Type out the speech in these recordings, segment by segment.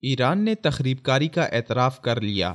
ایران نے تخریب کاری کا اعتراف کر لیا۔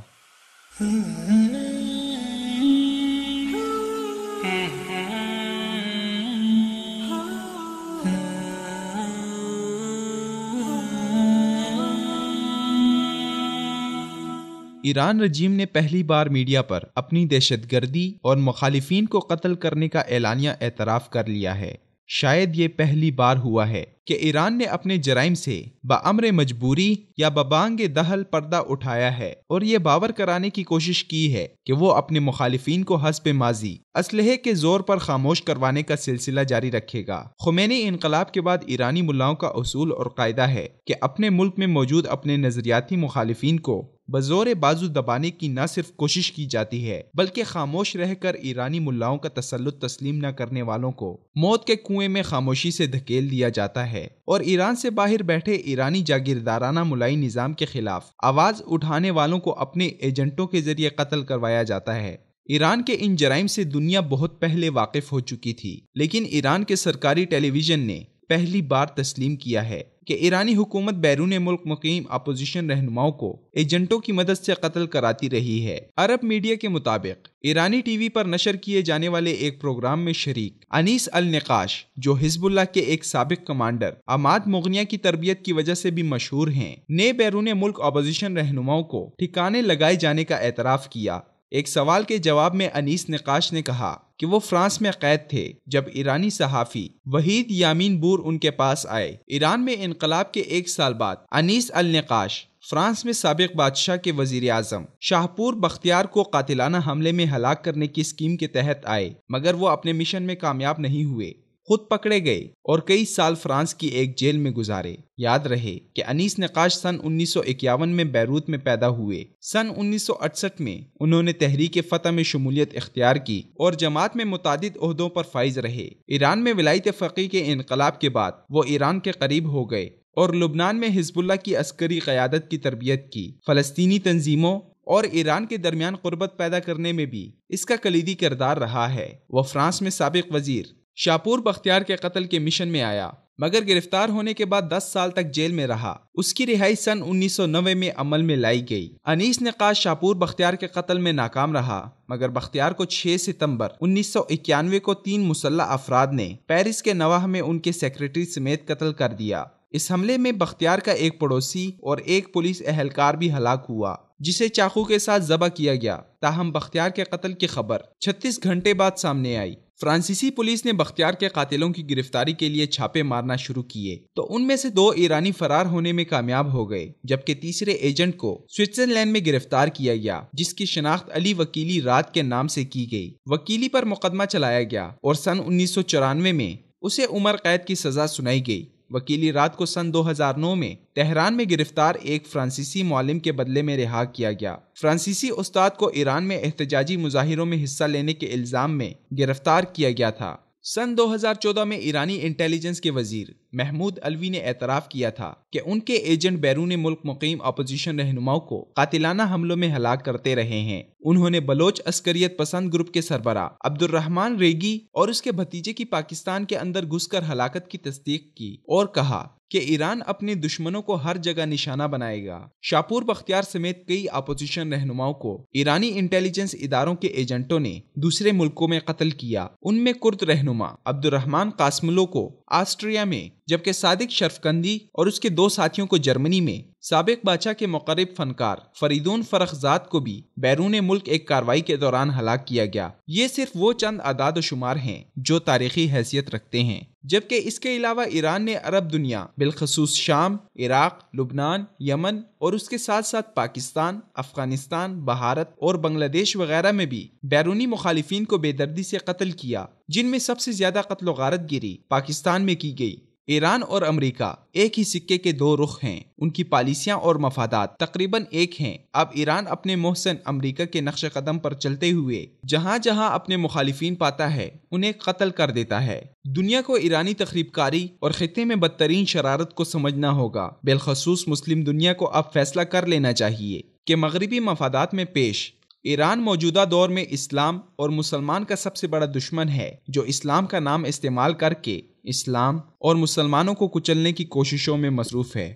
ایران رجیم نے پہلی بار میڈیا پر اپنی دہشت گردی اور مخالفین کو قتل کرنے کا اعلانیہ اعتراف کر لیا ہے۔ شاید یہ پہلی بار ہوا ہے کہ ایران نے اپنے جرائم سے بامر مجبوری یا ببانگ دہل پردہ اٹھایا ہے اور یہ باور کرانے کی کوشش کی ہے کہ وہ اپنے مخالفین کو حسب ماضی اسلحے کے زور پر خاموش کروانے کا سلسلہ جاری رکھے گا۔ خمینی انقلاب کے بعد ایرانی ملاؤں کا اصول اور قاعدہ ہے کہ اپنے ملک میں موجود اپنے نظریاتی مخالفین کو بزور بازو دبانے کی نہ صرف کوشش کی جاتی ہے بلکہ خاموش رہ کر ایرانی ملاؤں کا تسلط تسلیم نہ کرنے والوں کو موت کے کنویں میں خاموشی سے دھکیل دیا جاتا ہے اور ایران سے باہر بیٹھے ایرانی جاگیردارانہ ملائی نظام کے خلاف آواز اٹھانے والوں کو اپنے ایجنٹوں کے ذریعے قتل کروایا جاتا ہے۔ ایران کے ان جرائم سے دنیا بہت پہلے واقف ہو چکی تھی، لیکن ایران کے سرکاری ٹیلی ویژن نے پہلی بار تسلیم کیا ہے کہ ایرانی حکومت بیرون ملک مقیم اپوزیشن رہنماؤں کو ایجنٹوں کی مدد سے قتل کراتی رہی ہے۔ عرب میڈیا کے مطابق ایرانی ٹی وی پر نشر کیے جانے والے ایک پروگرام میں شریک انیس النقاش، جو حزب اللہ کے ایک سابق کمانڈر عماد مغنیہ کی تربیت کی وجہ سے بھی مشہور ہیں، نے بیرون ملک اپوزیشن رہنماؤں کو ٹھکانے لگائے جانے کا اعتراف کیا۔ ایک سوال کے جواب میں انیس نقاش نے کہا کہ وہ فرانس میں قید تھے جب ایرانی صحافی وحید یامین بور ان کے پاس آئے۔ ایران میں انقلاب کے ایک سال بعد انیس النقاش فرانس میں سابق بادشاہ کے وزیر اعظم شاہپور بختیار کو قاتلانہ حملے میں ہلاک کرنے کی اسکیم کے تحت آئے، مگر وہ اپنے مشن میں کامیاب نہیں ہوئے، خود پکڑے گئے اور کئی سال فرانس کی ایک جیل میں گزارے۔ یاد رہے کہ انیس نقاش سن 1951 میں بیروت میں پیدا ہوئے۔ سن 1968 میں انہوں نے تحریک فتح میں شمولیت اختیار کی اور جماعت میں متعدد عہدوں پر فائز رہے۔ ایران میں ولایت فقیہ کے انقلاب کے بعد وہ ایران کے قریب ہو گئے اور لبنان میں حزب اللہ کی عسکری قیادت کی تربیت کی۔ فلسطینی تنظیموں اور ایران کے درمیان قربت پیدا کرنے میں بھی اس کا کلیدی کردار رہا ہے۔ وہ فرانس میں سابق وزیر شاپور بختیار کے قتل کے مشن میں آیا، مگر گرفتار ہونے کے بعد 10 سال تک جیل میں رہا۔ اس کی رہائی سن 1990 میں عمل میں لائی گئی۔ انیس نقاش شاپور بختیار کے قتل میں ناکام رہا، مگر بختیار کو 6 ستمبر 1991 کو 3 مسلح افراد نے پیرس کے نواح میں ان کے سیکریٹری سمیت قتل کر دیا۔ اس حملے میں بختیار کا ایک پڑوسی اور ایک پولیس اہلکار بھی ہلاک ہوا، جسے چاقو کے ساتھ ذبح کیا گیا۔ تاہم بختیار کے قتل کی خبر 36 گھنٹے بعد سامنے آئی۔ فرانسیسی پولیس نے بختیار کے قاتلوں کی گرفتاری کے لیے چھاپے مارنا شروع کیے تو ان میں سے 2 ایرانی فرار ہونے میں کامیاب ہو گئے، جبکہ تیسرے ایجنٹ کو سوئٹزرلینڈ میں گرفتار کیا گیا، جس کی شناخت علی وکیلی رات کے نام سے کی گئی۔ وکیلی پر مقدمہ چلایا گیا اور سن 1994 میں اسے عمر قید کی سزا سنائی گئی۔ وکیلی رات کو سن 2009 میں تہران میں گرفتار ایک فرانسیسی معلم کے بدلے میں رہا کیا گیا۔ فرانسیسی استاد کو ایران میں احتجاجی مظاہروں میں حصہ لینے کے الزام میں گرفتار کیا گیا تھا۔ سن 2014 میں ایرانی انٹیلیجنس کے وزیر محمود علوی نے اعتراف کیا تھا کہ ان کے ایجنٹ بیرون ملک مقیم اپوزیشن رہنماؤں کو قاتلانہ حملوں میں ہلاک کرتے رہے ہیں۔ انہوں نے بلوچ عسکریت پسند گروپ کے سربراہ عبد الرحمن ریگی اور اس کے بھتیجے کی پاکستان کے اندر گھس کر ہلاکت کی تصدیق کی اور کہا کہ ایران اپنے دشمنوں کو ہر جگہ نشانہ بنائے گا۔ شاپور بختیار سمیت کئی اپوزیشن رہنماؤں کو ایرانی انٹیلیجنس اداروں کے ایجنٹوں نے دوسرے ملکوں میں قتل کیا۔ ان میں کرد رہنما عبد الرحمن قاسملو کو آسٹریا میں، جبکہ صادق شرفکندی اور اس کے 2 ساتھیوں کو جرمنی میں، سابق بادشاہ کے مقرب فنکار فریدون فرخزاد کو بھی بیرون ملک ایک کارروائی کے دوران ہلاک کیا گیا۔ یہ صرف وہ چند اعداد و شمار ہیں جو تاریخی حیثیت رکھتے ہیں، جبکہ اس کے علاوہ ایران نے عرب دنیا بالخصوص شام، عراق، لبنان، یمن اور اس کے ساتھ ساتھ پاکستان، افغانستان، بھارت اور بنگلہ دیش وغیرہ میں بھی بیرونی مخالفین کو بے دردی سے قتل کیا، جن میں سب سے زیادہ قتل و غارت گیری پاکستان میں کی گئی۔ ایران اور امریکہ ایک ہی سکے کے 2 رخ ہیں، ان کی پالیسیاں اور مفادات تقریباً ایک ہیں۔ اب ایران اپنے محسن امریکہ کے نقش قدم پر چلتے ہوئے جہاں جہاں اپنے مخالفین پاتا ہے انہیں قتل کر دیتا ہے۔ دنیا کو ایرانی تخریب کاری اور خطے میں بدترین شرارت کو سمجھنا ہوگا۔ بالخصوص مسلم دنیا کو اب فیصلہ کر لینا چاہیے کہ مغربی مفادات میں پیش ایران موجودہ دور میں اسلام اور مسلمان کا سب سے بڑا دشمن ہے، جو اسلام کا نام استعمال کر کے اسلام اور مسلمانوں کو کچلنے کی کوششوں میں مصروف ہے۔